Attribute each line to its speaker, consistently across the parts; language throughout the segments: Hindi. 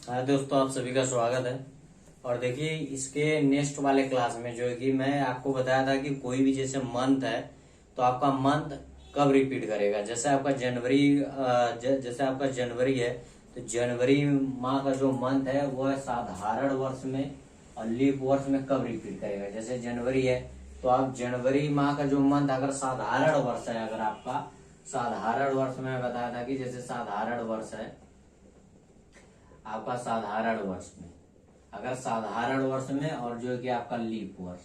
Speaker 1: हाँ दोस्तों, आप सभी का स्वागत है। और देखिए, इसके नेक्स्ट वाले क्लास में जो है कि मैं आपको बताया था कि कोई भी जैसे मंथ है तो आपका मंथ कब रिपीट करेगा। जैसे आपका जैसे आपका जनवरी है तो जनवरी माह का जो मंथ है वो है साधारण वर्ष में, और लीप वर्ष में कब रिपीट करेगा। जैसे जनवरी है तो आप जनवरी माह का जो मंथ अगर साधारण वर्ष है, अगर आपका साधारण वर्ष में बताया था कि जैसे साधारण वर्ष है आपका साधारण वर्ष में, अगर साधारण वर्ष में और जो है कि आपका लीप वर्ष,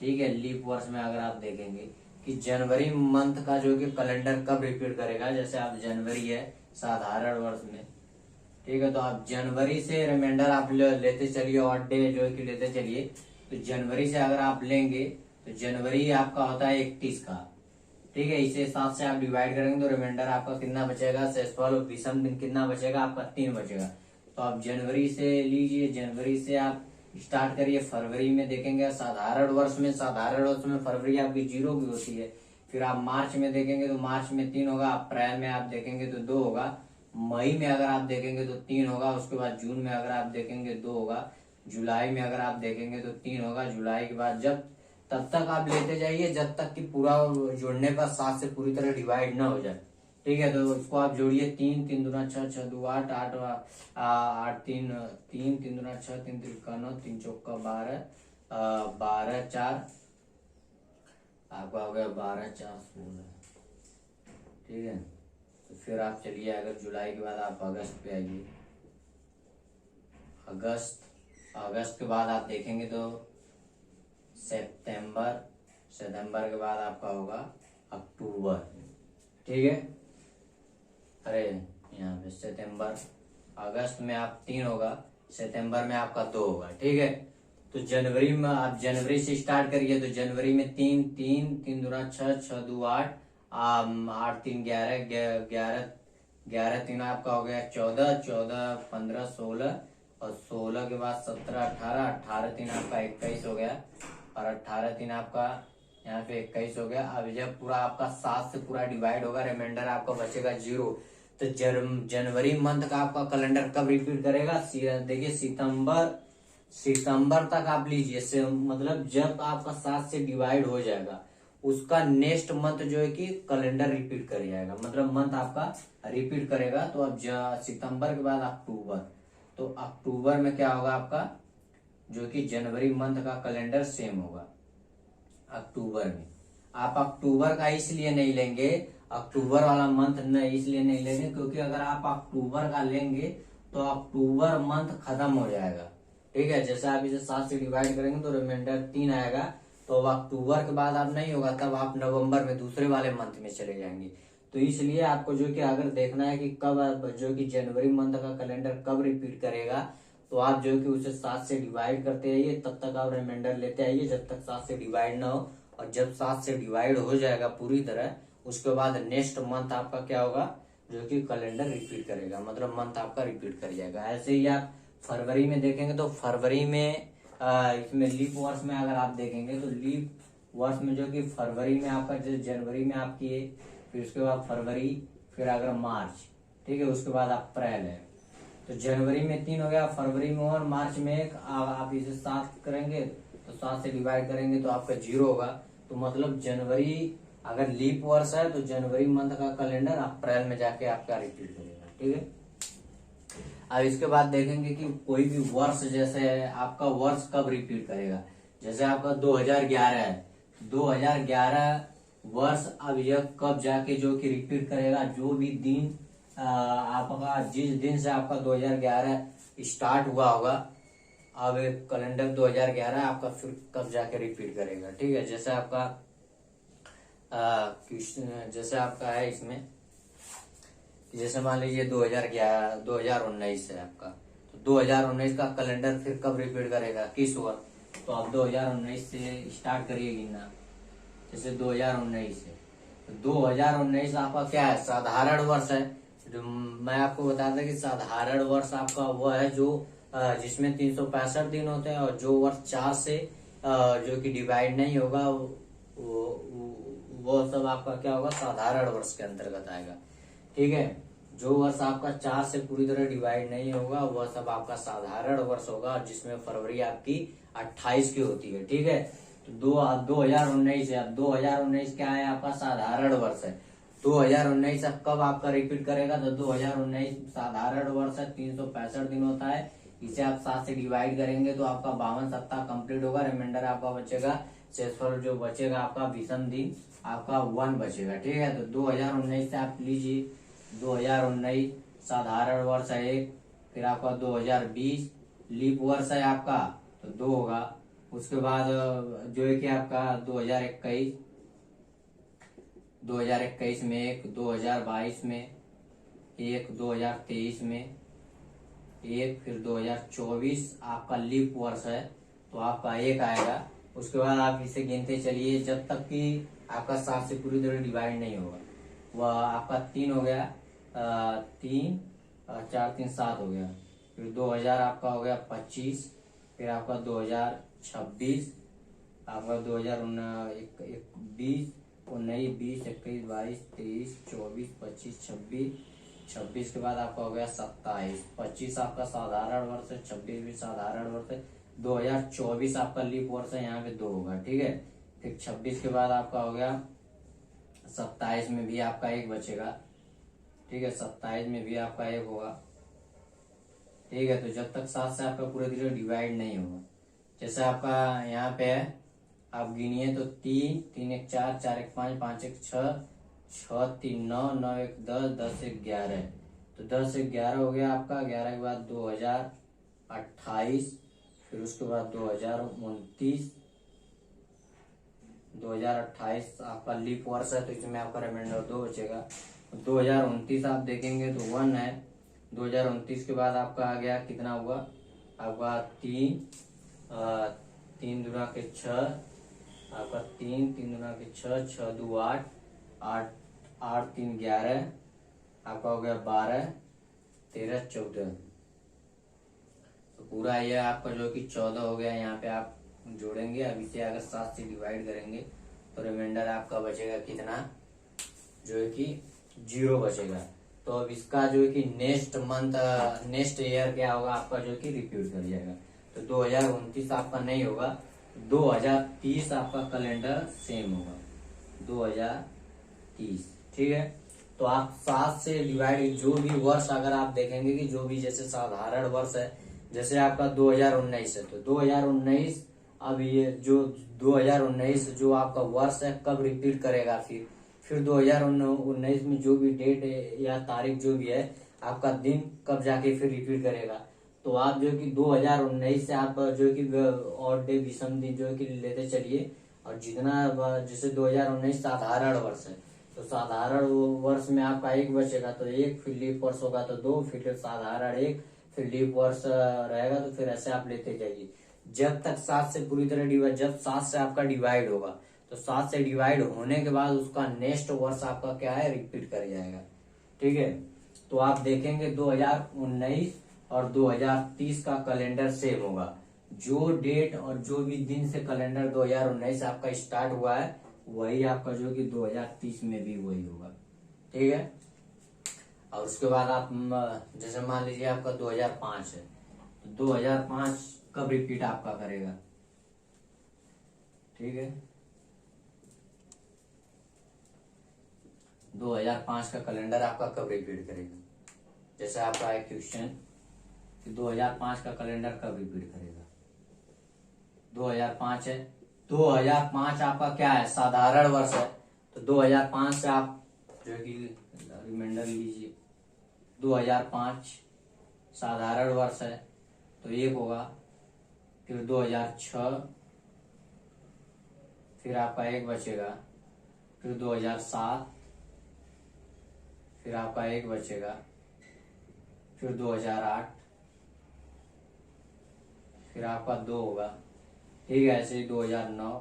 Speaker 1: ठीक है, लीप वर्ष में अगर आप देखेंगे कि जनवरी मंथ का जो कि कैलेंडर कब रिपीट करेगा। जैसे आप जनवरी है साधारण वर्ष में, ठीक है, तो आप जनवरी से रिमाइंडर आप लेते चलिए और डे जो है कि लेते चलिए। तो जनवरी से अगर आप लेंगे तो जनवरी आपका होता है 31 का, ठीक है। इसे 7 से आप डिवाइड करेंगे तो रिमाइंडर आपका कितना बचेगा, शेषफल और विषम दिन कितना बचेगा, आपका 3 बचेगा। तो आप जनवरी से लीजिए, जनवरी से आप स्टार्ट करिए। फरवरी में देखेंगे साधारण वर्ष में फरवरी आपकी 0 की होती है। फिर आप मार्च में देखेंगे तो मार्च में 3 होगा, अप्रैल में आप देखेंगे तो 2 होगा, मई में अगर आप देखेंगे तो 3 होगा, उसके बाद जून में अगर आप देखेंगे 2 होगा, जुलाई में अगर आप देखेंगे तो 3 होगा, जुलाई के बाद जब तब तक आप लेते जाइए जब तक कि पूरा जोड़ने पर 7 से पूरी तरह डिवाइड ना हो जाए, ठीक है। तो उसको आप जोड़िए, 3 3 दूना 6 6 दो 8 8 8 3 3 3 दूना 6 3 तिरका 9 3 चौका 12 12 4 आपका हो गया 12 4 16, ठीक है। तो फिर आप चलिए, अगर जुलाई के बाद आप अगस्त पे आइए, अगस्त के बाद आप देखेंगे तो सितंबर के बाद आपका होगा अक्टूबर, ठीक है। अरे यहाँ पे सितंबर, अगस्त में आप 3 होगा, सितंबर में आपका 2 होगा, ठीक है। तो जनवरी में आप जनवरी से स्टार्ट करिए, तो जनवरी में 3 3 3 दूना 6 6 दो 8 8 3 11 11 11 3 आपका हो गया 14 14 15 16, और 16 के बाद 17 18 18 3 आपका 21 हो गया, और 18 3 आपका यहाँ पे 21 हो गया। अब जब पूरा आपका 7 से पूरा डिवाइड होगा, रिमाइंडर आपका बचेगा 0। तो जनवरी मंथ का आपका कैलेंडर कब रिपीट करेगा, देखिए सितंबर तक आप लीजिए, मतलब जब आपका 7 से डिवाइड हो जाएगा उसका नेक्स्ट मंथ जो है कि कैलेंडर रिपीट कर जाएगा, मतलब मंथ आपका रिपीट करेगा। तो अब सितंबर के बाद अक्टूबर, तो अक्टूबर में क्या होगा आपका, जो कि जनवरी मंथ का कैलेंडर सेम होगा। अक्टूबर में आप अक्टूबर का इसलिए नहीं लेंगे, अक्टूबर वाला मंथ नहीं इसलिए नहीं लेंगे क्योंकि अगर आप अक्टूबर का लेंगे तो अक्टूबर मंथ खत्म हो जाएगा, ठीक है। जैसे आप इसे 7 से डिवाइड करेंगे तो रिमाइंडर 3 आएगा, तो अब अक्टूबर के बाद आप नहीं होगा, तब आप नवंबर में दूसरे वाले मंथ में चले जाएंगे। तो इसलिए आपको जो कि अगर देखना है कि कब जो कि जनवरी मंथ का कैलेंडर कब रिपीट करेगा, तो आप जो कि उसे 7 से डिवाइड करते आइए, तब तक आप रिमाइंडर लेते आइए जब तक 7 से डिवाइड ना हो। और जब 7 से डिवाइड हो जाएगा पूरी तरह, उसके बाद नेक्स्ट मंथ आपका क्या होगा, जो कि कैलेंडर रिपीट करेगा, मतलब मंथ आपका रिपीट कर जाएगा। ऐसे ही आप फरवरी में देखेंगे तो फरवरी में इसमें लीप वर्ष में अगर आप देखेंगे तो लीप वर्ष में जो कि फरवरी में आपका, जैसे जनवरी में आपकी है, फिर उसके बाद फरवरी, फिर अगर मार्च, ठीक है, उसके बाद अप्रैल है। तो जनवरी में 3 हो गया, फरवरी में 1, मार्च में 1, आप इसे 7 करेंगे तो 7 से डिवाइड करेंगे तो आपका 0 होगा। तो मतलब जनवरी अगर लीप वर्ष है तो जनवरी मंथ का कैलेंडर अप्रैल में जाके आपका रिपीट करेगा, ठीक है। अब इसके बाद देखेंगे कि कोई भी वर्ष, जैसे आपका वर्ष कब रिपीट करेगा। जैसे आपका 2011 है, 2011 वर्ष अब यह कब जाके जो कि रिपीट करेगा, जो भी दिन आपका जिस दिन से आपका 2011 स्टार्ट हुआ होगा, अब कैलेंडर 2011 आपका फिर कब जाके रिपीट करेगा, ठीक है। जैसे आपका जैसे आपका है इसमें, जैसे मान लीजिए 2011 2019 है आपका, तो 2019 का कैलेंडर फिर कब रिपीट करेगा, किस वर्ष। तो आप 2019 से स्टार्ट करिए गिनना, जैसे 2019 है तो 2019 आपका क्या है, साधारण वर्ष है। जो मैं आपको बता दें कि साधारण वर्ष आपका वो है जो जिसमें 365 दिन होते हैं, और जो वर्ष 4 से जो कि डिवाइड नहीं होगा वो सब आपका क्या होगा, साधारण वर्ष के अंतर्गत आएगा, ठीक है। जो वर्ष आपका 4 से पूरी तरह डिवाइड नहीं होगा वह सब आपका साधारण वर्ष होगा, जिसमें फरवरी आपकी 28 की होती है। ठीक है, तो 2019 है। अब 2019 क्या है, आपका साधारण वर्ष है। 2019 अब कब आपका रिपीट करेगा, तो 2019 साधारण वर्ष है, 365 दिन होता है। इसे आप 7 से डिवाइड करेंगे तो आपका 52 सप्ताह कंप्लीट होगा। रिमाइंडर आपका बचेगा, शेषफल जो बचेगा आपका विषम दिन आपका 1 बचेगा। ठीक है, तो 2019 से आप लीजिए, 2019 साधारण वर्ष है 1, फिर आपका 2020 लीप वर्ष है आपका, तो 2 होगा। उसके बाद जो है कि आपका 2021 में 1, 2022 में 1, 2023 में 1, फिर 2024 आपका लीप वर्ष है तो आपका 1 आएगा। उसके बाद आप इसे गिनते चलिए जब तक कि आपका 7 से पूरी तरह डिवाइड नहीं होगा। वह आपका 3 हो गया, 3 4 3 7 हो गया। फिर 2000 आपका हो गया 25, फिर आपका 2026, आपका 2019, 20, 19, 20, 21, 22, 23, 24, 25, 26 के बाद आपका हो गया 27, 25 आपका साधारण वर्ष है, 26 भी साधारण वर्ष है, 2024 आपका लीप वर्ष है, यहाँ पे 2 होगा। ठीक है, फिर 26 के बाद आपका हो गया 27 में भी आपका 1 बचेगा। ठीक है, 27 में भी आपका 1 होगा। ठीक है, तो जब तक 7 से आपका पूरे तरह डिवाइड नहीं होगा, जैसे आपका यहाँ पे है, आप गिनिए तो 3, 3 1 4, 4 1 5, 5 1 6, 6 3 9, 9 1 10, 10 1 11, तो 10 1 11 हो गया आपका। 11 के बाद 2028, फिर उसके बाद 2029, 2028 आपका लीप वर्ष है तो इसमें आपका रिमाइंडर 2 बचेगा। 2029 आप देखेंगे तो 1 है। 2029 के बाद आपका आ गया कितना हुआ आपका 3, 3 दूना के 6, आपका 3, 3 दूना के 6, 6 2 8, 8 8 3 11, आपका हो गया 12, 13 14, तो पूरा ये आपका जो कि 14 हो गया। यहाँ पे आप जोड़ेंगे, अब इसे अगर 7 से डिवाइड करेंगे तो रिमाइंडर आपका बचेगा कितना, जो है कि 0 बचेगा। तो अब इसका जो है कि नेक्स्ट मंथ नेक्स्ट ईयर क्या होगा आपका, जो कि रिपीट कर जाएगा। तो 2029 आपका नहीं होगा, 2030 आपका कैलेंडर सेम होगा, 2030। ठीक है, तो आप 7 से डिवाइड जो भी वर्ष अगर आप देखेंगे कि जो भी जैसे साधारण वर्ष है, जैसे आपका 2019 है तो 2019 अब ये जो 2019 जो आपका वर्ष है कब रिपीट करेगा, फिर 2019 में जो भी डेट या तारीख जो भी है आपका दिन कब जाके फिर रिपीट करेगा। तो आप जो कि 2019 से आप जो कि और डे विषम दिन जो कि लेते चलिए, और जितना जैसे 2019 साधारण वर्ष है तो साधारण वर्ष में आपका 1 बचेगा तो 1, फिर लीप वर्ष होगा तो 2, फिर साधारण 1, फिर लीप वर्ष रहेगा तो फिर ऐसे आप लेते जाइए जब तक 7 से पूरी तरह डिवाइड, जब 7 से आपका डिवाइड होगा तो 7 से डिवाइड होने के बाद उसका नेक्स्ट वर्ष आपका क्या है, रिपीट कर जाएगा। ठीक है, तो आप देखेंगे 2019 और 2030 का कैलेंडर सेम होगा। जो डेट और जो भी दिन से कैलेंडर 2019 आपका स्टार्ट हुआ है वही आपका जो कि 2030 में भी वही होगा। ठीक है, और उसके बाद आप जैसे मान लीजिए आपका 2005 है तो 2005 कब रिपीट आपका करेगा। ठीक है, 2005 का कैलेंडर आपका कब रिपीट करेगा, जैसे आपका है क्वेश्चन कि 2005 का कैलेंडर कब रिपीट करेगा। 2005 है, 2005 आपका क्या है, साधारण वर्ष है, तो 2005 से आप जो कि रिमाइंडर लीजिए, 2005 साधारण वर्ष है तो 1 होगा। फिर 2006, फिर आपका 1 बचेगा। फिर 2007, फिर आपका 1 बचेगा। फिर 2008, फिर आपका 2 होगा। ठीक है, ऐसे ही 2009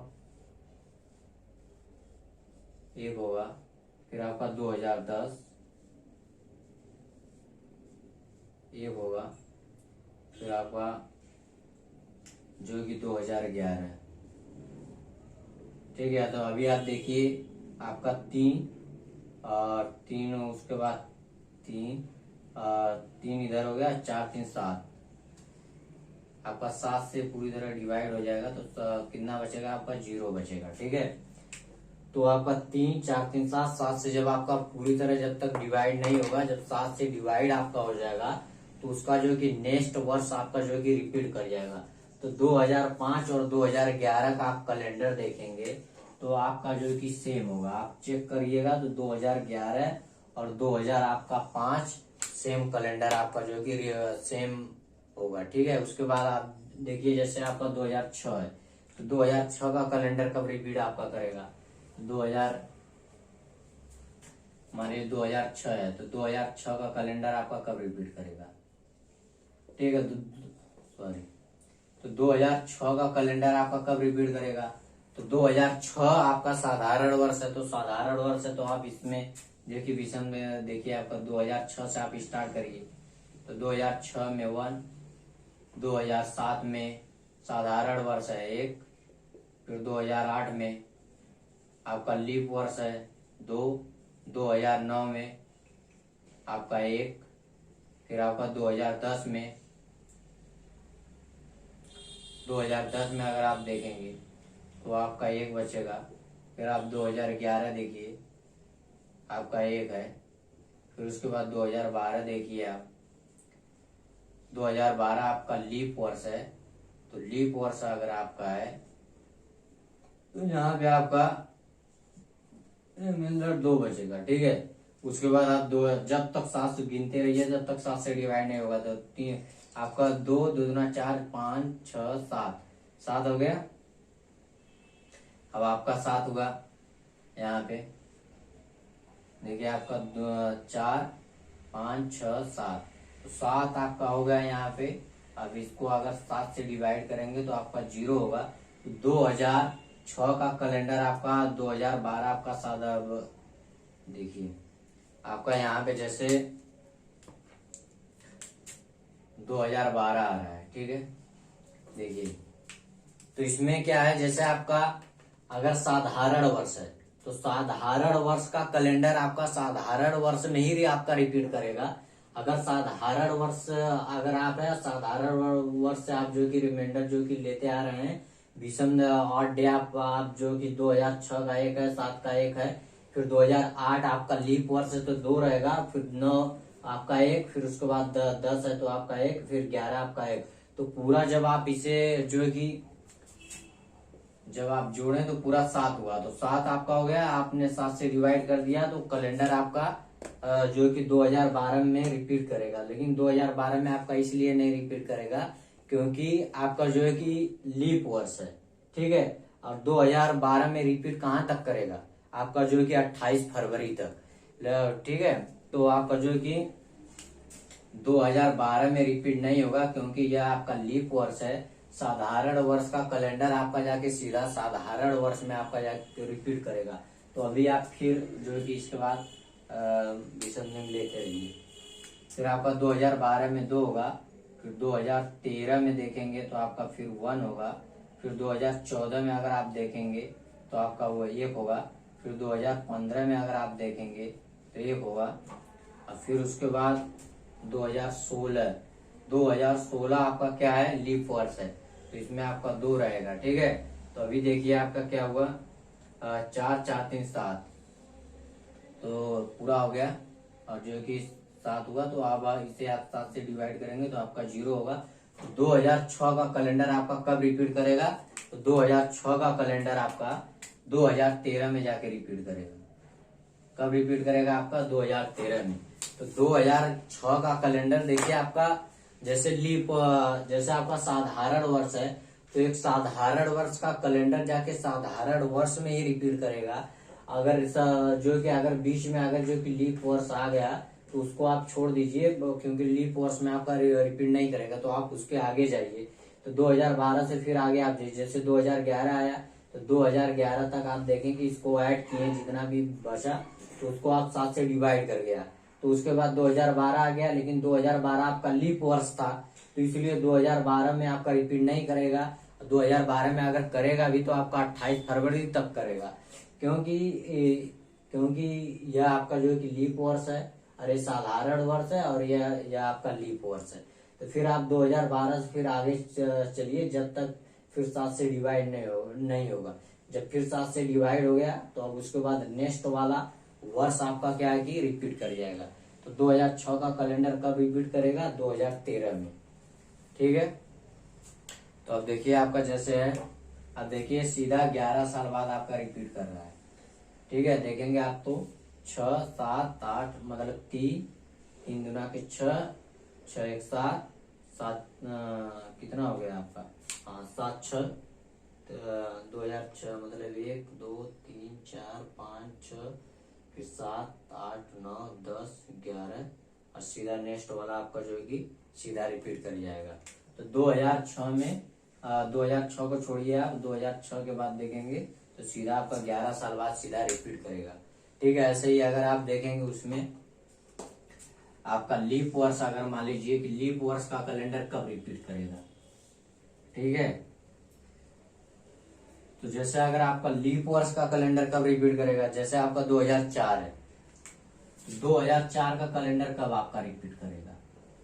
Speaker 1: 1 होगा। फिर आपका 2010 1 होगा। फिर आपका जो कि 2011 है। ठीक है, तो अभी आप देखिए आपका 3 और 3 उसके बाद 3 3 इधर हो गया, 4 3 7, आपका 7 से पूरी तरह डिवाइड हो जाएगा तो कितना बचेगा आपका 0 बचेगा। ठीक है, तो आपका 3 4 3 7, 7 से जब आपका पूरी तरह जब तक डिवाइड नहीं होगा, जब 7 से डिवाइड आपका हो जाएगा तो उसका जो कि नेक्स्ट वर्ष आपका जो कि रिपीट कर जाएगा। तो 2005 और 2011 का आप कैलेंडर देखेंगे तो आपका जो कि सेम होगा, आप चेक करिएगा तो 2011 और 2000 आपका 5 सेम कैलेंडर आपका जो कि सेम होगा। ठीक है, उसके बाद आप देखिए जैसे आपका 2006 है तो 2006 का कैलेंडर कब रिपीट आपका करेगा, 2000 मानिए 2006 है तो 2006 का कैलेंडर आपका कब रिपीट करेगा। ठीक है, सॉरी, तो 2006 का कैलेंडर आपका कब रिपीट करेगा, तो 2006 आपका साधारण वर्ष है, तो साधारण वर्ष है तो आप इसमें देखिए विषम में देखिए आपका 2006 से आप स्टार्ट करिए तो 2006 में 1, 2007 में साधारण वर्ष है 1, फिर 2008 में आपका लीप वर्ष है 2, 2009 में आपका 1, फिर आपका 2010 में अगर आप देखेंगे तो आपका 1 बचेगा। फिर आप 2011 देखिए आपका 1 है, फिर उसके बाद 2012 देखिए आप 2012 आपका लीप वर्ष है, तो लीप वर्ष अगर आपका है तो यहाँ पे आपका 2 बचेगा। ठीक है, उसके बाद आप जब तक 7 से गिनते रहिए, जब तक 7 से डिवाइड नहीं होगा तो 3 आपका 2 2 दूना 4 5 6 7, 7 हो गया। अब आपका 7 होगा यहाँ पे देखिए आपका 4 5 6 7, तो 7 आपका हो गया यहाँ पे। अब इसको अगर 7 से डिवाइड करेंगे तो आपका 0 होगा। तो 2006 का कैलेंडर आपका 2012 आपका सादा देखिए आपका यहाँ पे जैसे 2012 आ रहा है। ठीक है, देखिए तो इसमें क्या है, जैसे आपका अगर साधारण वर्ष है तो साधारण वर्ष का कैलेंडर आपका साधारण वर्ष में ही आपका रिपीट करेगा। अगर साधारण वर्ष अगर आप है साधारण वर्ष से आप जो कि रिमाइंडर जो कि लेते आ रहे हैं विषम ऑड डे आप जो कि 2006 का 1 है, 7 का 1 है, फिर 2008 आपका लीप वर्ष है तो 2 रहेगा, फिर 9 आपका 1, फिर उसके बाद 10 है तो आपका 1, फिर 11 आपका 1। तो पूरा जब आप इसे जो कि जब आप जोड़ें तो पूरा 7 हुआ, तो 7 आपका हो गया। आपने 7 से डिवाइड कर दिया तो कैलेंडर आपका जो कि 2012 में रिपीट करेगा। लेकिन 2012 में आपका इसलिए नहीं रिपीट करेगा क्योंकि आपका जो है कि लीप वर्ष है। ठीक है, और 2012 में रिपीट कहाँ तक करेगा, आपका जो कि 28 फरवरी तक। ठीक है, तो आपका जो कि 2012 में रिपीट नहीं होगा क्योंकि यह आपका लीप वर्ष है। साधारण वर्ष का कैलेंडर आपका जाके सीधा साधारण वर्ष में आपका जाके रिपीट करेगा। तो अभी आप फिर जो कि इसके बाद विषम लेते रहिए। फिर आपका 2012 में 2 होगा, फिर 2013 में देखेंगे तो आपका फिर 1 होगा, फिर 2014 में अगर आप देखेंगे तो आपका वो 1 होगा, फिर 2015 में अगर आप देखेंगे तो 1 होगा, और फिर उसके बाद 2016 आपका क्या है, लीप वर्ष है तो इसमें आपका 2 रहेगा। ठीक है, तो अभी देखिए आपका क्या हुआ 4 4 3 7, तो पूरा हो गया, और जो कि 7 हुआ तो आप इसे आप 7 से डिवाइड करेंगे तो आपका 0 होगा। तो 2006 का कैलेंडर आपका कब रिपीट करेगा, तो 2006 का कैलेंडर आपका 2013 में जाके रिपीट करेगा। कब रिपीट करेगा आपका 2013 में। तो 2006 का कैलेंडर देखिए आपका जैसे जैसे आपका साधारण वर्ष है तो एक साधारण वर्ष का कैलेंडर जाके साधारण वर्ष में ही रिपीट करेगा। अगर जो कि अगर बीच में अगर जो कि लीप वर्ष आ गया तो उसको आप छोड़ दीजिए क्योंकि लीप वर्ष में आपका रिपीट नहीं करेगा, तो आप उसके आगे जाइए। तो 2012 से फिर आगे आप जैसे 2011 आया तो 2011 तक आप देखें कि इसको ऐड किए जितना भी बचा तो उसको आप 7 से डिवाइड कर गया, तो उसके बाद 2012 आ गया। लेकिन 2012 आपका लीप वर्ष था तो इसलिए 2012 में आपका रिपीट नहीं करेगा। 2012 में अगर करेगा भी तो आपका 28 फरवरी तक करेगा, क्योंकि यह आपका जो कि लीप वर्ष है और ये साधारण वर्ष है और यह आपका लीप वर्ष है। तो फिर आप 2012 से फिर आगे चलिए जब तक फिर 7 से डिवाइड नहीं होगा। जब फिर 7 से डिवाइड हो गया तो अब उसके बाद नेक्स्ट वाला वर्ष आपका क्या है कि रिपीट कर जाएगा। तो 2006 का कैलेंडर कब रिपीट करेगा? 2013 में। ठीक है, तो अब देखिए आपका जैसे है, अब देखिए सीधा 11 साल बाद आपका रिपीट कर रहा है। ठीक है, देखेंगे आप तो 6 7 8 मतलब 3 दूना के 6 6 1 7 7 कितना हो गया आपका? हाँ 7 6 2006 मतलब 1 2 3 4 5 6 फिर 7 8 9 10 11 और सीधा नेक्स्ट वाला आपका जो है कि सीधा रिपीट कर जाएगा। तो 2006 में 2006 को छोड़िए आप, 2006 के बाद देखेंगे तो सीधा आपका 11 साल बाद सीधा रिपीट करेगा। ठीक है, ऐसे ही अगर आप देखेंगे उसमें आपका लीप वर्ष, अगर मान लीजिए कि लीप वर्ष का कैलेंडर कब रिपीट करेगा। ठीक है, तो जैसे अगर आपका लीप वर्ष का कैलेंडर कब रिपीट करेगा, जैसे आपका 2004 है, 2004 का कैलेंडर कब आपका रिपीट करेगा?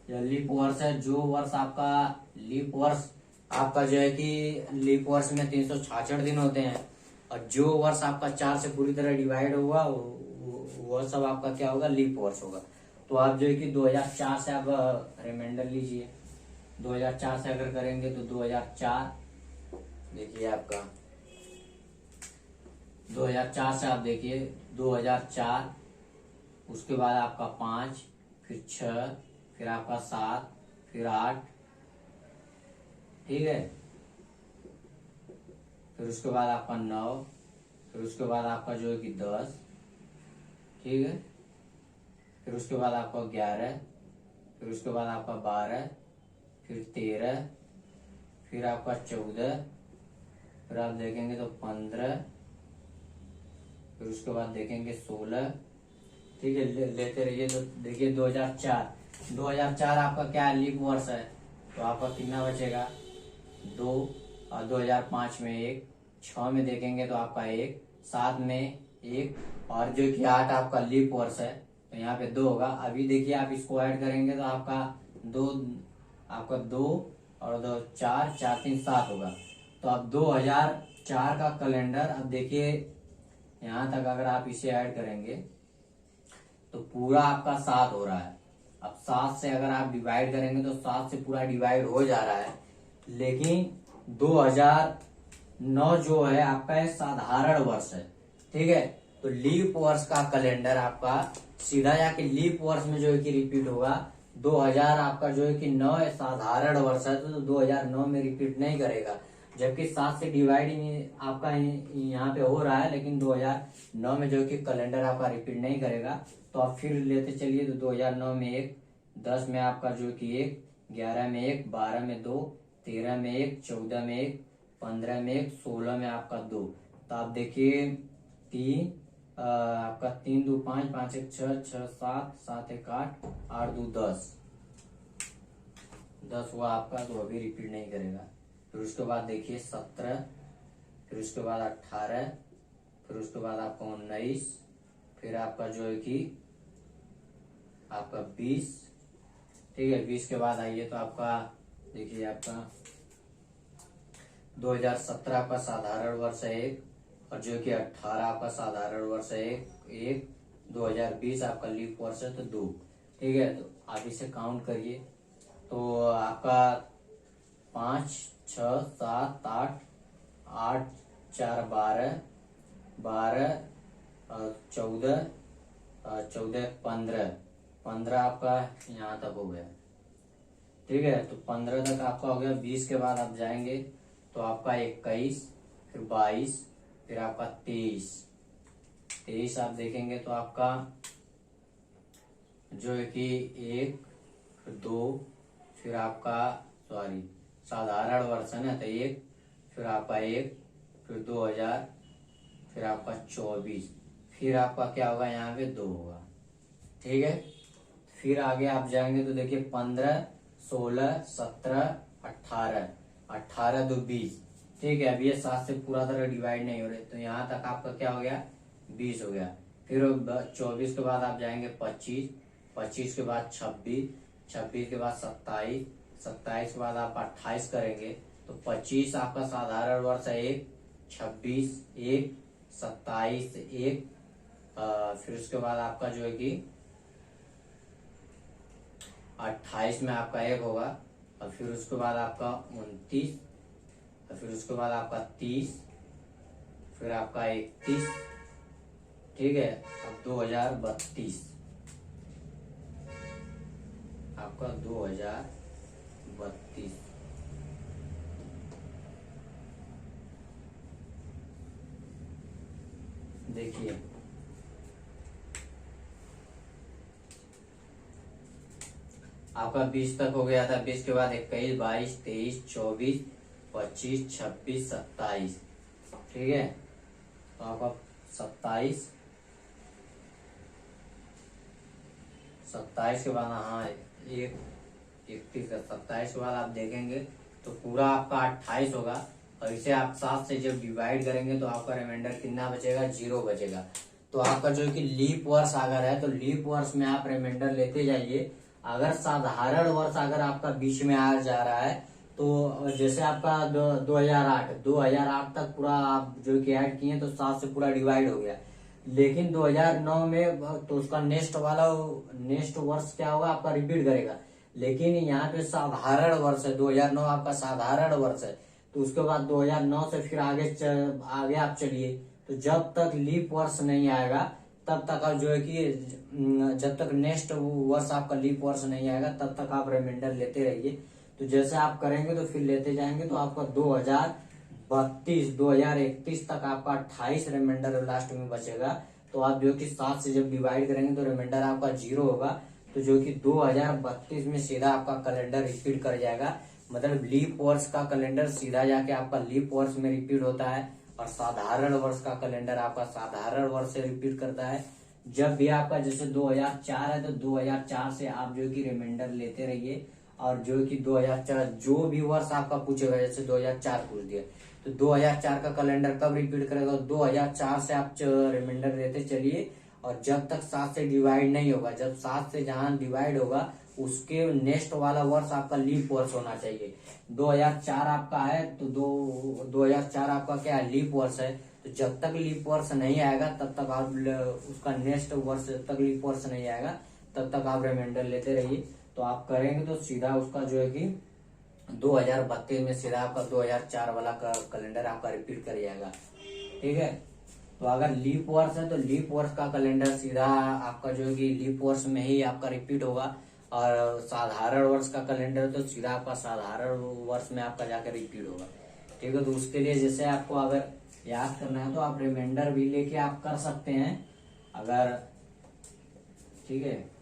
Speaker 1: यह लीप वर्ष है, जो वर्ष आपका लीप वर्ष आपका जो है कि लीप वर्ष में 366 दिन होते हैं और जो वर्ष आपका 4 से पूरी तरह डिवाइड होगा वो सब आपका क्या होगा? लीप वर्ष होगा। तो आप जो है कि 2004 से आप रिमाइंडर लीजिए, 2004 से अगर करेंगे तो 2004 देखिए आपका 2004 से आप देखिए 2004, उसके बाद आपका 5 फिर 6 फिर आपका 7 फिर 8। ठीक है, फिर उसके बाद आपका 9 फिर उसके बाद आपका जो है कि 10। ठीक है, फिर उसके बाद आपका 11 फिर उसके बाद आपका 12 फिर 13 फिर आपका 14 फिर आप देखेंगे तो 15 फिर उसके बाद देखेंगे 16। ठीक है, लेते रहिए। तो देखिए 2004 आपका क्या लीप वर्ष है, तो आपका कितना बचेगा? 2 और 2005 में 1, 6 में देखेंगे तो आपका 1, 7 में 1 और जो कि 8 आपका लीप वर्ष है तो यहाँ पे 2 होगा। अभी देखिए आप इसको ऐड करेंगे तो आपका 2 और 2 4 4 3 7 होगा। तो अब 2004 का कैलेंडर, अब देखिए यहाँ तक अगर आप इसे ऐड करेंगे तो पूरा आपका 7 हो रहा है। अब 7 से अगर आप डिवाइड करेंगे तो 7 से पूरा डिवाइड हो जा रहा है, लेकिन 2009 जो है आपका एक साधारण वर्ष है। ठीक है, तो लीप वर्ष का कैलेंडर आपका सीधा जाके लीप वर्ष में जो है कि रिपीट होगा। 2000 आपका जो है कि 9 साधारण वर्ष है तो 2009 में रिपीट नहीं करेगा, जबकि 7 से डिवाइड आपका यहाँ पे हो रहा है, लेकिन 2009 में जो है कि कैलेंडर आपका रिपीट नहीं करेगा। तो आप फिर लेते चलिए तो 2009 में 1, 10 में आपका जो कि 1, 11 में 1, 12 में 2, 13 में 1, 14 में 1, 15 में 1, 16 में आपका 2। तो आप देखिए 3 आपका 3 2 5 5 1 6 6 7 7 1 8 8 2 10 हुआ आपका, तो अभी रिपीट नहीं करेगा। फिर उसके बाद देखिए 17 फिर उसके बाद 18 फिर उसके बाद आपका 19 फिर आपका जो है कि आपका 20। ठीक है, 20 के बाद आइए तो आपका देखिए आपका 2017 आपका साधारण वर्ष है 1 और जो कि 18 आपका साधारण वर्ष है 1 2020 आपका लीप वर्ष है तो 2। ठीक है, तो आप इसे काउंट करिए तो आपका 5 6 7 8 8 4 12 12 और 14 14 15 आपका यहाँ तक हो गया। ठीक है, तो 15 तक आपका हो गया। 20 के बाद आप जाएंगे तो आपका 21 फिर 22 फिर आपका 23 आप देखेंगे तो आपका जो है कि 1 फिर 2 फिर आपका साधारण वर्ष है ना, तो 1 फिर आपका 1 फिर 2000 फिर आपका 24 फिर आपका क्या होगा यहाँ पे 2 होगा। ठीक है, फिर आगे आप जाएंगे तो देखिए 15 16 17 18 18 2 20। ठीक है, अभी ये 7 से पूरा तरह डिवाइड नहीं हो रहे तो यहाँ तक आपका क्या हो गया 20 हो गया। फिर 24 के बाद आप जाएंगे 25 25 के बाद 26, 26 के बाद 27, 27 के बाद आप 28 करेंगे तो 25 आपका साधारण वर्ष है एक, 26 एक, 27 एक, फिर उसके बाद आपका जो है कि 28 में आपका एक होगा, और फिर उसके बाद आपका 29, और फिर उसके बाद आपका 30, फिर आपका 31, ठीक है। अब 2032 आपका 2032 देखिए आपका 20 तक हो गया था, 20 के बाद 21, 22, 23, 24, 25, 26, 27, ठीक है। तो आपका 27, 27 के बाद हाँ एक 31 का 27 के बाद आप देखेंगे तो पूरा आपका 28 होगा, और इसे आप 7 से जब डिवाइड करेंगे तो आपका रिमाइंडर कितना बचेगा, 0 बचेगा। तो आपका जो कि लीप वर्ष अगर है तो लीप वर्ष में आप रिमाइंडर लेते जाइए। अगर साधारण वर्ष अगर आपका बीच में आ जा रहा है तो जैसे आपका 2008 तक पूरा आप जो कि ऐड किए तो 7 से पूरा डिवाइड हो गया, लेकिन 2009 में तो उसका नेक्स्ट वर्ष क्या होगा आपका रिपीट करेगा। लेकिन यहाँ पे साधारण वर्ष है, 2009 आपका साधारण वर्ष है, तो उसके बाद 2009 से फिर आगे आप चलिए, तो जब तक लीप वर्ष नहीं आएगा तब तक आप जो है कि जब तक नेक्स्ट वर्ष आपका लीप वर्ष नहीं आएगा तब तक आप रिमाइंडर लेते रहिए। तो जैसे आप करेंगे तो फिर लेते जाएंगे तो आपका 2032, 2031 तक आपका 28 रिमाइंडर लास्ट में बचेगा। तो आप जो कि 7 से जब डिवाइड करेंगे तो रिमाइंडर आपका 0 होगा, तो जो कि 2032 में सीधा आपका कैलेंडर रिपीट कर जाएगा। मतलब लीप वर्ष का कैलेंडर सीधा जाके आपका लीप वर्ष में रिपीट होता है, और साधारण वर्ष का कैलेंडर आपका साधारण वर्ष से रिपीट करता है। जब भी आपका जैसे 2004 है तो 2004 से आप जो कि रिमाइंडर लेते रहिए, और जो कि 2004 जो भी वर्ष आपका पूछेगा, जैसे 2004 पूछ दिया तो 2004 का कैलेंडर कब रिपीट करेगा, 2004 से आप रिमाइंडर लेते चलिए, और जब तक 7 से डिवाइड नहीं होगा, जब 7 से जहां डिवाइड होगा उसके नेक्स्ट वाला वर्ष आपका लीप वर्ष होना चाहिए। 2004 आपका है तो 2004 आपका क्या है, लीप वर्ष है। तो जब तक लीप वर्ष नहीं आएगा तब तक आप उसका नेक्स्ट वर्ष जब तक लीप वर्ष नहीं आएगा तब तक आप रिमाइंडर लेते रहिए। तो आप करेंगे तो सीधा उसका जो है कि 2032 में सीधा आपका 2004 वाला कैलेंडर आपका रिपीट कर जाएगा, ठीक है। तो अगर लीप वर्ष है तो लीप वर्ष का कैलेंडर सीधा आपका जो है कि लीप वर्ष में ही आपका रिपीट होगा, और साधारण वर्ष का कैलेंडर तो सीधा आपका साधारण वर्ष में आपका जाकर रिपीट होगा, ठीक है। तो उसके लिए जैसे आपको अगर याद करना है तो आप रिमाइंडर भी लेके आप कर सकते हैं अगर, ठीक है।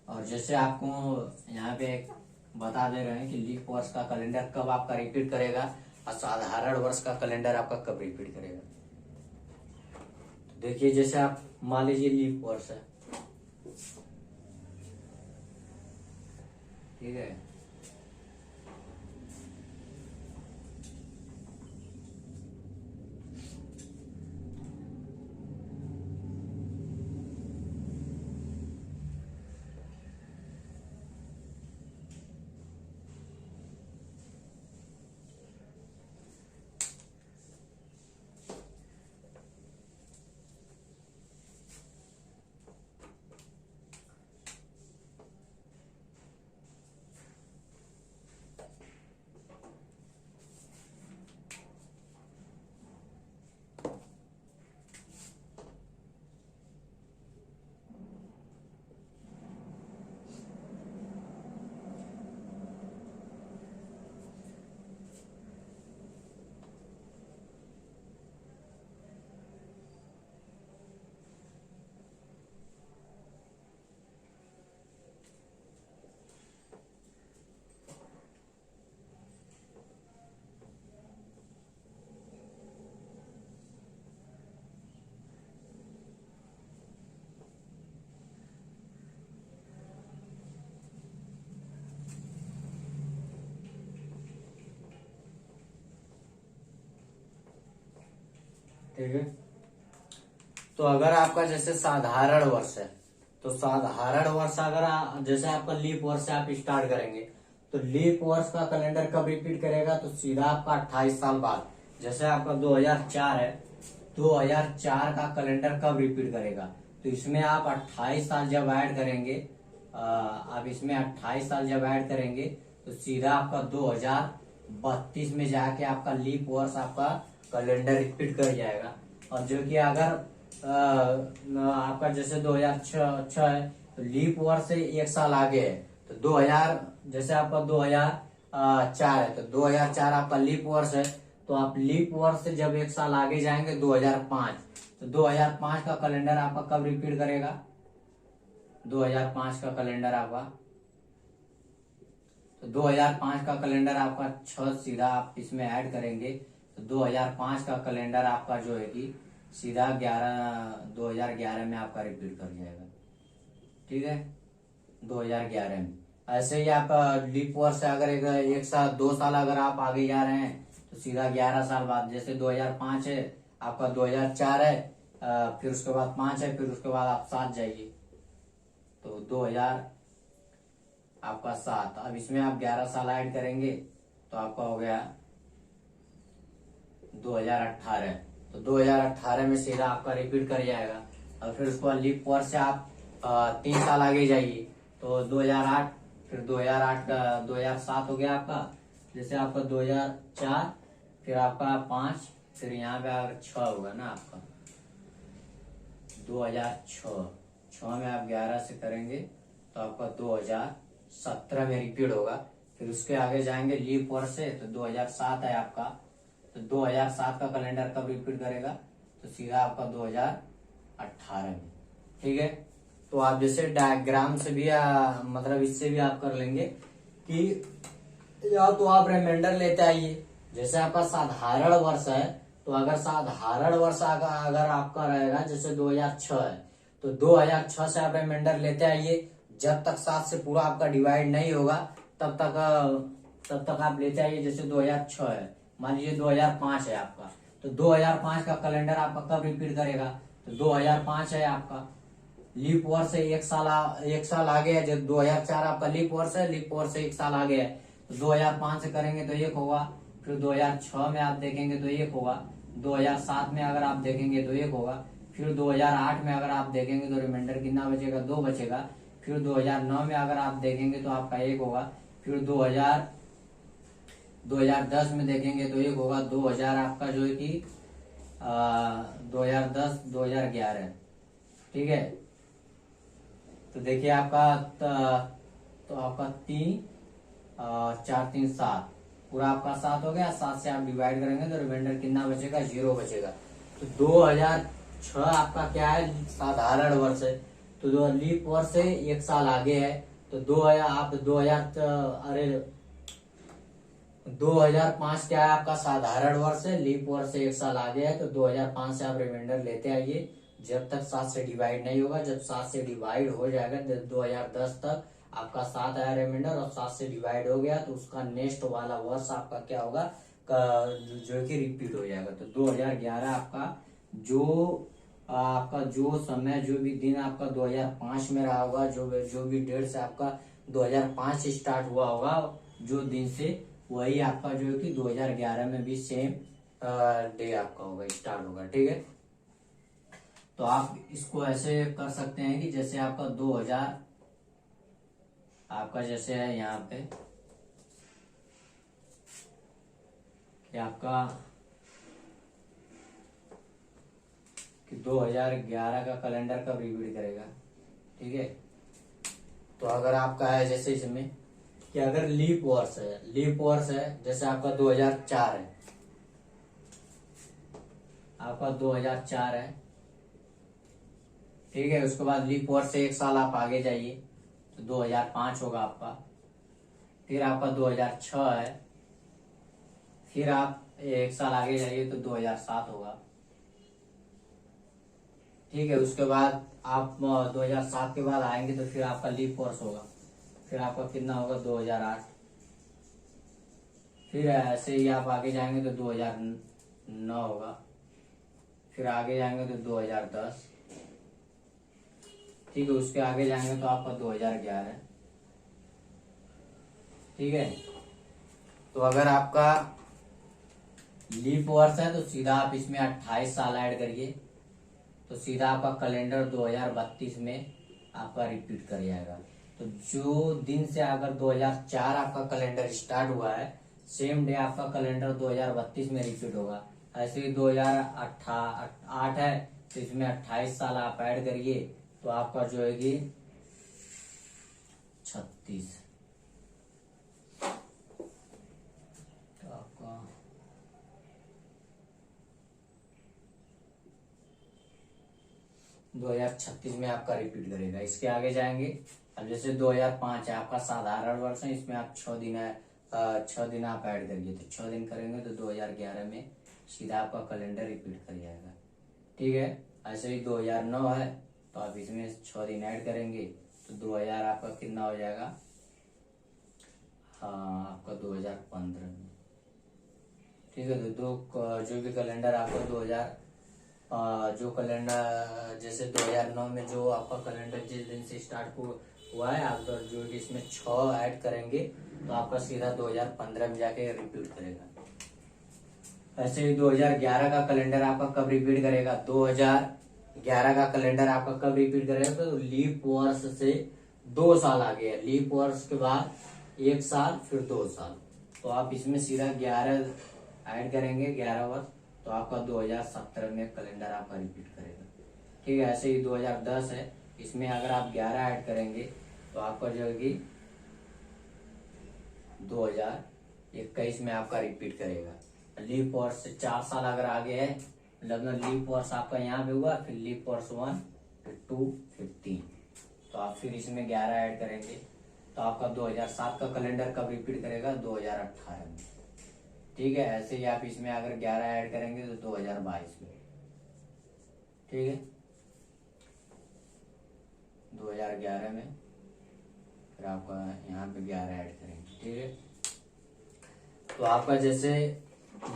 Speaker 1: और जैसे आपको यहाँ पे बता दे रहे हैं कि लीप वर्ष का कैलेंडर कब आपका रिपीट करेगा और साधारण वर्ष का कैलेंडर आपका कब रिपीट करेगा। देखिए जैसे आप मान लीजिए लीप वर्ष है, ठीक है। ठीक है। तो अगर आपका जैसे साधारण वर्ष है तो साधारण वर्ष अगर जैसे आपका लीप वर्ष से आप स्टार्ट करेंगे तो लीप वर्ष का कैलेंडर कब रिपीट करेगा, तो सीधा आपका 28 साल बाद। जैसे आपका 2004 है, 2004 का कैलेंडर कब रिपीट करेगा, तो इसमें आप 28 साल जब ऐड करेंगे, आप इसमें 28 साल जब ऐड करेंगे तो सीधा आपका 2032 में जाके आपका लीप वर्ष आपका कैलेंडर रिपीट कर जाएगा। और जो कि अगर आपका जैसे 2006 है तो लीप वर्ष से एक साल आगे है, तो 2000 जैसे आपका 2004 है तो 2004 आपका लीप वर्ष है, तो आप लीप वर्ष से जब एक साल आगे जाएंगे 2005, तो 2005 का कैलेंडर आपका कब रिपीट करेगा, 2005 का कैलेंडर आपका, तो 2005 का कैलेंडर आपका 6 सीधा आप इसमें ऐड करेंगे तो 2005 का कैलेंडर आपका जो है कि सीधा 2011 में आपका रिपीट कर जाएगा। ठीक है, 2011 में। ऐसे ही आप लीप वर्ष से अगर एक साल 2 साल अगर आप आगे जा रहे हैं तो सीधा 11 साल बाद, जैसे 2005 है आपका 2004 है, फिर उसके बाद 5 है, फिर उसके बाद आप 7 जाइए तो 2000 आपका 7। अब इसमें आप 11 साल ऐड करेंगे तो आपका हो गया 2018, तो 2018 में सीधा आपका रिपीट कर जाएगा। और फिर उसके बाद लीप वर्ष से आप 3 साल आगे जाइए तो 2008, फिर 2008 का 2007 हो गया आपका, जैसे आपका 2004, फिर आपका 5, फिर यहाँ पे अगर 6 होगा ना आपका 2006 में आप 11 से करेंगे तो आपका 2017 में रिपीट होगा। फिर उसके आगे जाएंगे लीप वर्ष से तो 2007 है आपका, तो 2007 का कैलेंडर कब रिपीट करेगा, तो सीधा आपका 2018 में। ठीक है, तो आप जैसे डायग्राम से भी मतलब इससे भी आप कर लेंगे कि या तो आप रिमाइंडर लेते आइए। जैसे आपका साधारण वर्ष है तो अगर साधारण वर्ष अगर आपका रहेगा जैसे 2006 है तो 2006 से आप रिमाइंडर लेते आइए, जब तक 7 से पूरा आपका डिवाइड नहीं होगा तब तक आप लेते आइए। जैसे 2006 है, मान लीजिए 2005 है आपका, तो 2005 का कैलेंडर आपका कब रिपीट करेगा, तो 2005 है आपका, लीप वर्ष से एक साल आगे है। जब 2004 आपका लीप वर्ष है, लीप वर्ष से एक साल आगे है तो 2005 से करेंगे तो 1 होगा, फिर 2006 में आप देखेंगे तो 1 होगा, 2007 में अगर आप देखेंगे तो 1 होगा, फिर 2008 में अगर आप देखेंगे तो रिमाइंडर कितना बचेगा, 2 बचेगा, फिर 2009 में अगर आप देखेंगे तो आपका 1 होगा, फिर 2010 में देखेंगे तो 1 होगा, 2000 आपका जो है कि 2010 2011। ठीक है, तो देखिए आपका तो आपका 3 4 3 7 पूरा आपका 7 हो गया। 7 से आप डिवाइड करेंगे तो रिमाइंडर कितना बचेगा, 0 बचेगा। तो 2006 आपका क्या है, साधारण वर्ष है, तो लीप वर्ष से एक साल आगे है तो 2005 क्या है आपका साधारण वर्ष है, लीप वर्ष से एक साल आगे है तो 2005 से आप रिमाइंडर लेते आइए जब तक 7 से डिवाइड नहीं होगा। जब 7 से डिवाइड हो जाएगा 2010 तक आपका 7 आया रिमाइंडर और 7 से डिवाइड हो गया तो उसका नेक्स्ट वाला वर्ष आपका क्या होगा, जो कि रिपीट हो जाएगा। तो 2011 आपका जो समय जो भी दिन आपका 2005 में रहा होगा, जो भी डेट से आपका 2005 से स्टार्ट हुआ होगा जो दिन से, वही आपका जो है कि 2011 में भी सेम डे आपका होगा, स्टार्ट होगा। ठीक है, तो आप इसको ऐसे कर सकते हैं कि जैसे आपका 2000 आपका जैसे है यहाँ पे कि आपका कि 2011 का कैलेंडर कब रिपीट करेगा। ठीक है, तो अगर आपका है जैसे इसमें कि अगर लीप वर्ष है जैसे आपका 2004 है, आपका 2004 है। ठीक है, उसके बाद लीप वर्ष से एक साल आप आगे जाइए तो 2005 होगा आपका, फिर आपका 2006 है, फिर आप एक साल आगे जाइए तो 2007 होगा। ठीक है, उसके बाद आप 2007 के बाद आएंगे तो फिर आपका लीप वर्ष होगा, फिर आपका कितना होगा 2008, फिर ऐसे ही आप आगे जाएंगे तो 2009 होगा, फिर आगे जाएंगे तो 2010, ठीक है, उसके आगे जाएंगे तो आपका 2011। ठीक है, तो अगर आपका लीप वर्ष है तो सीधा आप इसमें 28 साल ऐड करिए, तो सीधा आपका कैलेंडर 2032 में आपका रिपीट कर जाएगा। तो जो दिन से अगर 2004 आपका कैलेंडर स्टार्ट हुआ है, सेम डे आपका कैलेंडर 2032 में रिपीट होगा। ऐसे ही 2008 है तो इसमें 28 साल आप ऐड करिए, तो आपका जो है कि 36, तो आपका 2036 में आपका रिपीट करेगा। इसके आगे जाएंगे, अब जैसे 2005 है आपका साधारण वर्ष है, इसमें आप 6 दिन है, 6 दिन आप ऐड करिए, तो 6 दिन करेंगे तो 2011 में सीधा आपका कैलेंडर रिपीट कर जाएगा। ठीक है, ऐसे ही 2009 है तो आप इसमें 6 दिन ऐड करेंगे तो 2000 आपका कितना हो जाएगा, हाँ आपका 2015 में। ठीक है, तो जो भी कैलेंडर आपका 2000 जो कैलेंडर जैसे 2009 में जो आपका कैलेंडर जिस दिन से स्टार्ट हुआ है, आप जो इसमें 6 ऐड करेंगे तो आपका सीधा 2015 में जाके रिपीट करेगा। ऐसे ही 2011 का कैलेंडर आपका कब रिपीट करेगा, 2011 का कैलेंडर आपका कब रिपीट करेगा, तो लीप वर्ष से 2 साल आगे है, लीप वर्ष के बाद 1 साल फिर 2 साल, तो आप इसमें सीधा 11 ऐड करेंगे, 11 वर्ष, तो आपका 2017 में कैलेंडर आपका रिपीट करेगा। ठीक है, ऐसे ही 2010 है, इसमें अगर आप 11 ऐड करेंगे तो आपका जो है कि 2021 में आपका रिपीट करेगा। लीप वर्ष से 4 साल अगर आगे है, मतलब लीप वर्ष आपका यहाँ पे हुआ, फिर लीप वर्ष 1 फिर 2 फिर 3, तो आप फिर इसमें 11 ऐड करेंगे तो आपका 2007 का कैलेंडर कब रिपीट करेगा, 2018 में। ठीक है, ऐसे ही आप इसमें अगर 11 ऐड करेंगे तो 2022 में। ठीक है, 2011 में फिर आपका यहाँ पे 11 ऐड करेंगे। ठीक है, तो आपका जैसे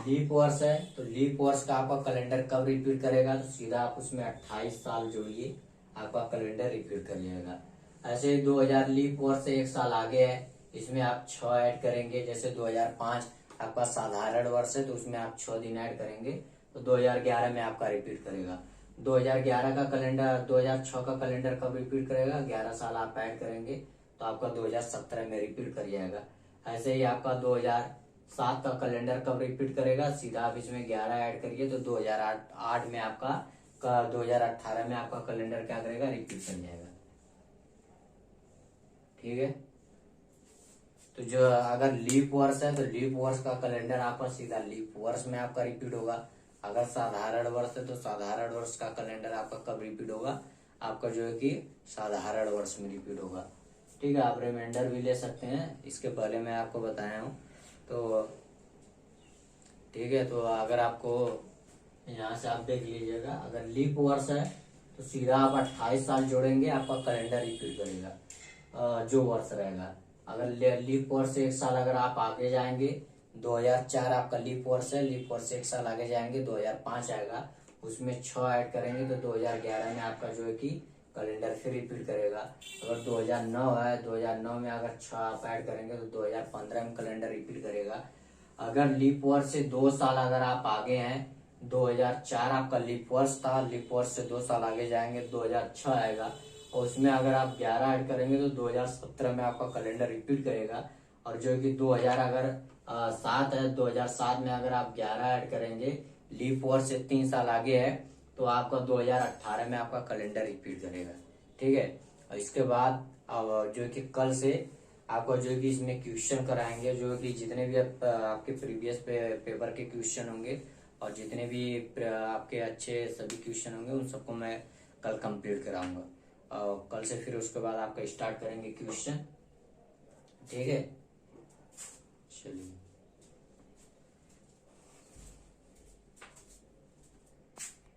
Speaker 1: लीप वर्ष है तो लीप वर्ष का आपका कैलेंडर कब रिपीट करेगा, तो सीधा आप उसमें 28 साल जोड़िए, आपका कैलेंडर रिपीट कर जाएगा। ऐसे ही 2000 लीप वर्ष से 1 साल आगे है, इसमें आप 6 ऐड करेंगे, जैसे 2005 आपका साधारण वर्ष है तो उसमें आप 6 दिन ऐड करेंगे तो 2011 में आपका रिपीट करेगा। 2011 का कैलेंडर 2006 का कैलेंडर कब रिपीट करेगा, 11 साल आप ऐड करेंगे तो आपका 2017 में रिपीट कर जाएगा। ऐसे ही आपका 2007 का कैलेंडर कब रिपीट करेगा, सीधा आप इसमें 11 ऐड करिए तो 2008 में आपका 2018 में आपका कैलेंडर क्या करेगा, रिपीट कर जाएगा। ठीक है, तो जो अगर लीप वर्ष है तो लीप वर्ष का कैलेंडर आपका सीधा लीप वर्ष में आपका रिपीट होगा। अगर साधारण वर्ष है तो साधारण वर्ष का कैलेंडर आपका कब रिपीट होगा, आपका जो है कि साधारण वर्ष में रिपीट होगा। ठीक है, आप रिमाइंडर भी ले सकते हैं, इसके पहले मैं आपको बताया हूँ। तो ठीक है, तो अगर आपको यहाँ से आप देख लीजिएगा, अगर लीप वर्ष है तो सीधा आप 28 साल जोड़ेंगे, आपका कैलेंडर रिपीट करेगा जो वर्ष रहेगा। अगर लीप वर्ष से 1 साल अगर आप आगे जाएंगे, 2004 आपका लीप वर्ष है, लीप वर्ष से 1 साल आगे जाएंगे 2005 आएगा, उसमें 6 ऐड करेंगे तो 2011 में आपका जो है कि कैलेंडर फिर रिपीट करेगा। अगर 2009 है, 2009 में अगर 6 आप ऐड करेंगे तो 2015 में कैलेंडर रिपीट करेगा। अगर लीप वर्ष से 2 साल अगर आप आगे हैं, 2004 आपका लीप वर्ष था, लीप वर्ष से 2 साल आगे जाएंगे 2006 आएगा, और उसमें अगर आप 11 ऐड करेंगे तो 2017 में आपका कैलेंडर रिपीट करेगा। और जो कि 2000 अगर 7 है, 2007 में अगर आप 11 ऐड करेंगे, लीप वर्ष से 3 साल आगे है तो आपका 2018 में आपका कैलेंडर रिपीट करेगा। ठीक है, और इसके बाद अब जो कि कल से आपको जो कि इसमें क्वेश्चन कराएंगे, जो कि जितने भी आपके प्रीवियस पेपर के क्वेश्चन होंगे और जितने भी आपके अच्छे सभी क्वेश्चन होंगे उन सबको मैं कल कंप्लीट कराऊंगा। और कल से फिर उसके बाद आपका स्टार्ट करेंगे क्वेश्चन। ठीक है, चलिए।